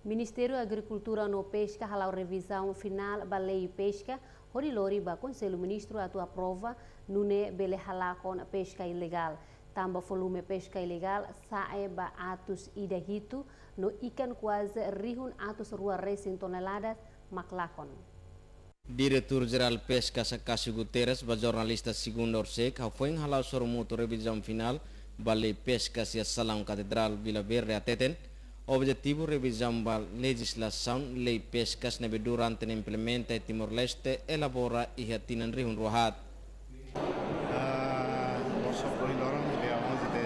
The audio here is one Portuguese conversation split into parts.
Ministério da Agricultura no Pesca halau revisão final da lei pesca, horilori ba Conselho Ministro atu aprova nune bele hala com pesca ilegal. Tamba volume pesca ilegal sae ba atos idahito no ikan quase rihun atos rua racing toneladas maklakon. Diretor-Geral Pesca Cássio Guterres, ba jornalista segundo Orsec, foi halau sormuto revisão final ba lei pesca sia Salão Catedral Vila Verde ateten. Objetivo revisão da legislação lei pescas nebe durante implementa Timor-Leste elabora e hatinan rihun rohat. Nosso corredor dia 11 de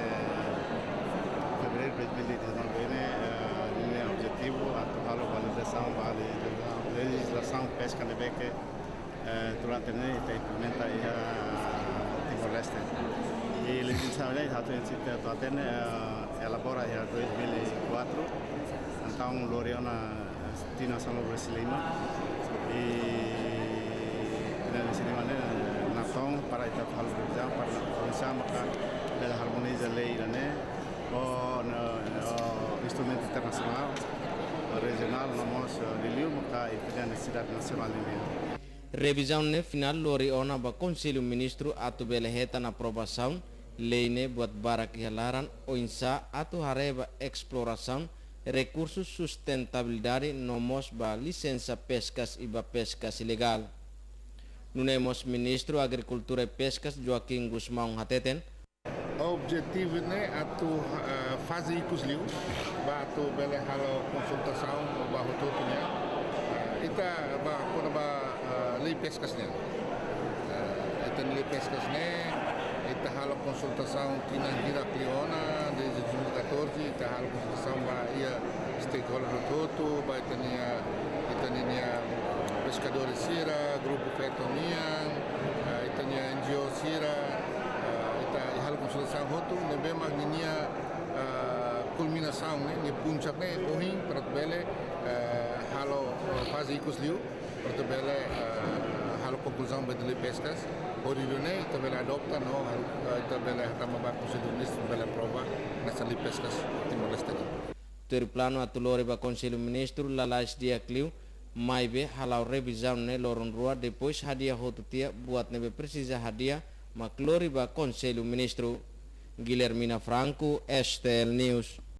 fevereiro de 2019 né objetivo atual a legislação pesca nebe que durante implementa Timor-Leste. E legislação lei satu yang kita tuaten elabora ya 2004 então Loriana Tina Salo Brasileiro e dan sini mana natong para itu hal berbeza para bisa maka dalam harmonisasi lei dan instrumen internasional regional nomos diliu maka itu dan sidat nasional ini. Revisão ne final Loriana ba Conselho Ministro atu beleheta na aprovação lei ne buat barak halaran o insa atu hareba exploração recursos sustentabilidade nomos ba licença pescas e ba pescas ilegal. Nunemos Ministro Agricultura e Pescas Joaquim Guzmão hateten. Objetivo ne atu fase ikusliu ba atu bele halo konsultação ba hototunya ita ba kona ba lei pescas ne ita lei pescas ne ita halo konsultação tina Heracliona desde 2014 ita halo konsultação ba ia stakeholder toto ba itania pescadores sira grupo Fetonia itania NGO sira ita halo konsultação hotu nebe magninia culminação ne puncak ne ohin pratbele halo fase ikusliu pratbele halo conclusão bedeli pescas Horilune tabela adopta no tabela tamaba Conselho Ministro bela prova nessa lei pescas Timor-Leste. Ter plano atulore ba Conselho Ministro lalais dia cliu maibe halau revisão ne lorun rua depois hadiah hotutia buat nebe precisa hadiah maklori ba Conselho Ministro. Guilhermina Franco, STL News.